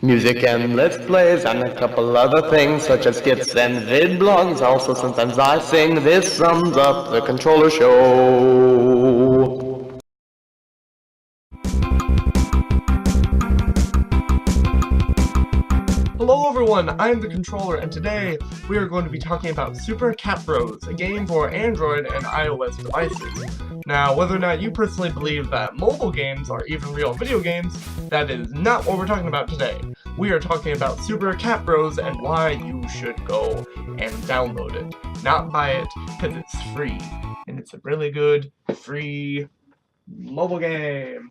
Music and let's plays and a couple other things such as skits and vid blogs. Also sometimes I sing. This sums up the Controller Show. Hello everyone, I'm the Controller, and today we are going to be talking about Super Cat Bros, a game for Android and iOS devices. Now, whether or not you personally believe that mobile games are even real video games, that is not what we're talking about today. We are talking about Super Cat Bros and why you should go and download it. Not buy it, because it's free. And it's a really good, free mobile game.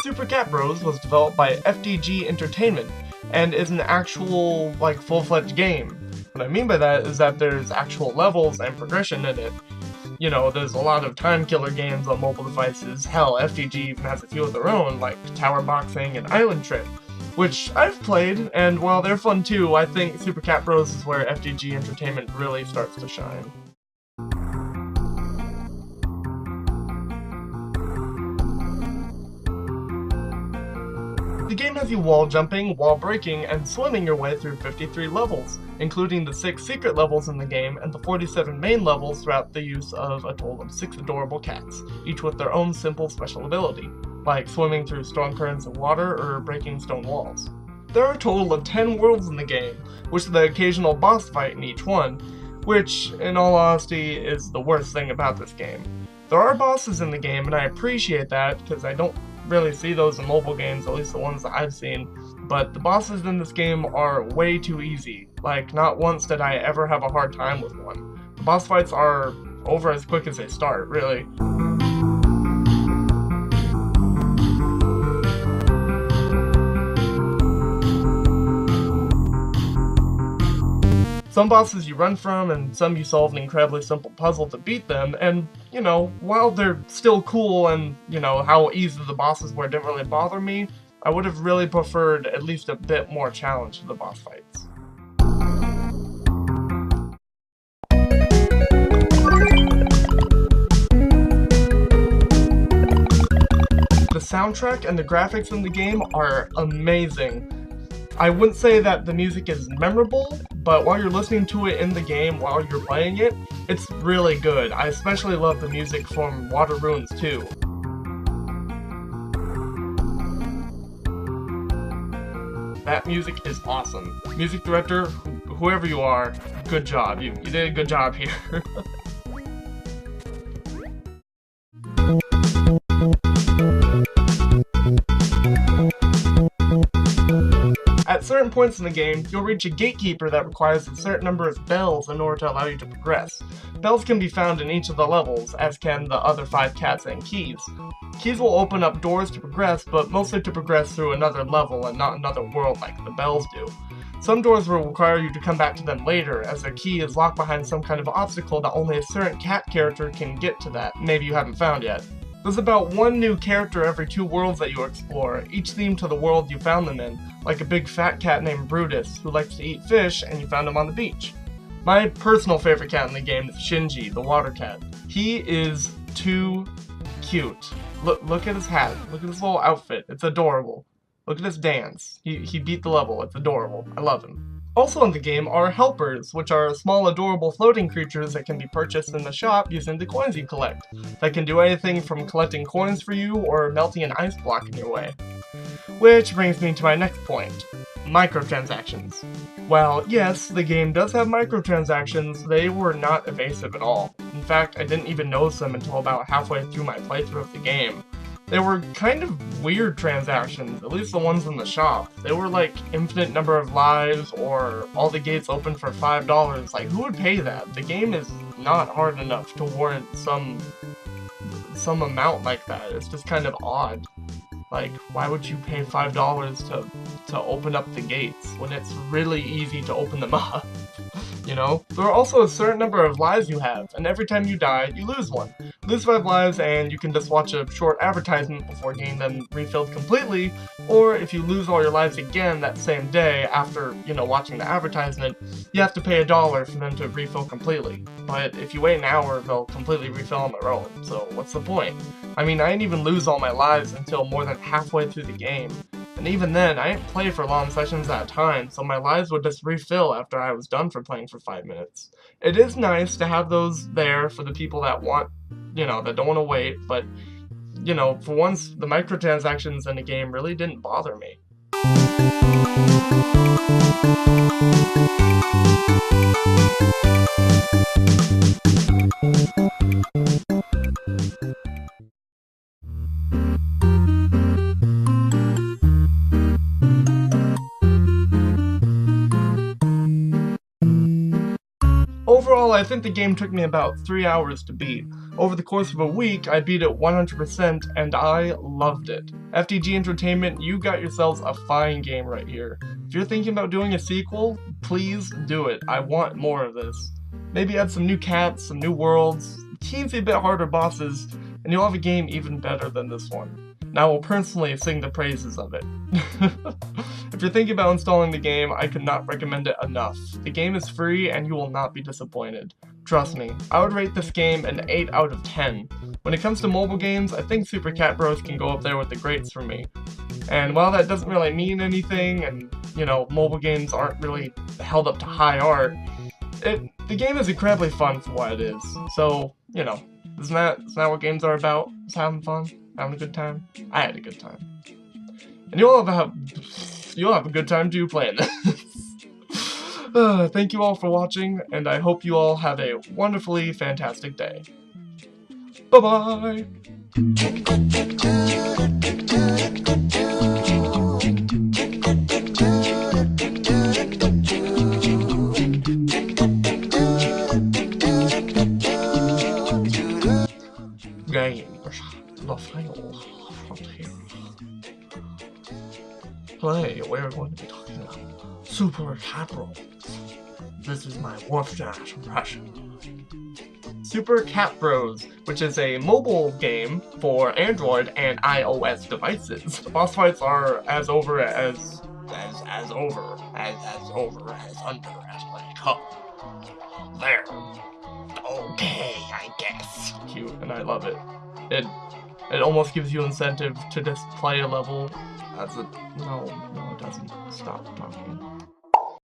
Super Cat Bros was developed by FDG Entertainment and is an actual, full-fledged game. What I mean by that is that there's actual levels and progression in it. You know, there's a lot of time-killer games on mobile devices. Hell, FDG even has a few of their own, like Tower Boxing and Island Trip, which I've played, and while they're fun too, I think Super Cat Bros is where FDG Entertainment really starts to shine. The game has you wall jumping, wall breaking, and swimming your way through 53 levels, including the 6 secret levels in the game and the 47 main levels throughout the use of a total of 6 adorable cats, each with their own simple special ability, like swimming through strong currents of water or breaking stone walls. There are a total of 10 worlds in the game, with the occasional boss fight in each one, which, in all honesty, is the worst thing about this game. There are bosses in the game, and I appreciate that, because I don't really see those in mobile games, at least the ones that I've seen, but the bosses in this game are way too easy. Like, not once did I ever have a hard time with one. The boss fights are over as quick as they start, really. Some bosses you run from, and some you solve an incredibly simple puzzle to beat them, and, you know, while they're still cool and, you know, how easy the bosses were didn't really bother me, I would have really preferred at least a bit more challenge to the boss fights. The soundtrack and the graphics in the game are amazing. I wouldn't say that the music is memorable, but while you're listening to it in the game while you're playing it, it's really good. I especially love the music from Water Ruins 2. That music is awesome. Music director, whoever you are, good job. You did a good job here. At certain points in the game, you'll reach a gatekeeper that requires a certain number of bells in order to allow you to progress. Bells can be found in each of the levels, as can the other 5 cats and keys. Keys will open up doors to progress, but mostly to progress through another level and not another world like the bells do. Some doors will require you to come back to them later, as their key is locked behind some kind of obstacle that only a certain cat character can get to that maybe you haven't found yet. There's about 1 new character every 2 worlds that you explore, each themed to the world you found them in, like a big fat cat named Brutus, who likes to eat fish, and you found him on the beach. My personal favorite cat in the game is Shinji, the water cat. He is too cute. Look at his hat, look at his little outfit, it's adorable. Look at his dance. He beat the level, it's adorable. I love him. Also in the game are helpers, which are small adorable floating creatures that can be purchased in the shop using the coins you collect. That can do anything from collecting coins for you or melting an ice block in your way. Which brings me to my next point. Microtransactions. While yes, the game does have microtransactions, they were not evasive at all. In fact, I didn't even notice them until about halfway through my playthrough of the game. They were kind of weird transactions, at least the ones in the shop. They were like infinite number of lives or all the gates open for $5. Like, who would pay that? The game is not hard enough to warrant some amount like that. It's just kind of odd. Like, why would you pay $5 to open up the gates when it's really easy to open them up? You know, there are also a certain number of lives you have, and every time you die, you lose one. Lose 5 lives, and you can just watch a short advertisement before getting them refilled completely, or if you lose all your lives again that same day after, you know, watching the advertisement, you have to pay $1 for them to refill completely. But if you wait an hour, they'll completely refill on their own, so what's the point? I mean, I didn't even lose all my lives until more than halfway through the game. And even then, I didn't play for long sessions at a time, so my lives would just refill after I was done for playing for 5 minutes. It is nice to have those there for the people that want, you know, that don't want to wait, but, you know, for once, the microtransactions in the game really didn't bother me. Overall, I think the game took me about 3 hours to beat. Over the course of a week, I beat it 100% and I loved it. FTG Entertainment, you got yourselves a fine game right here. If you're thinking about doing a sequel, please do it. I want more of this. Maybe add some new cats, some new worlds, teensy bit harder bosses, and you'll have a game even better than this one. And I will personally sing the praises of it. If you're thinking about installing the game, I could not recommend it enough. The game is free and you will not be disappointed. Trust me, I would rate this game an 8 out of 10. When it comes to mobile games, I think Super Cat Bros can go up there with the greats for me. And while that doesn't really mean anything, and, you know, mobile games aren't really held up to high art, the game is incredibly fun for what it is. So, you know, isn't that what games are about? It's having fun? Having a good time? I had a good time. And you'll have a good time too playing this. Thank you all for watching, and I hope you all have a wonderfully fantastic day. Bye-bye! Games, the final frontier. Today, we're going to be talking about Super Cat Bros. This is my Warp Dash impression. Super Cat Bros, which is a mobile game for Android and iOS devices. The boss fights are as under as like cup. There. Okay, I guess. Cute, and I love it. It almost gives you incentive to just play a level as a... No, it doesn't. Stop talking.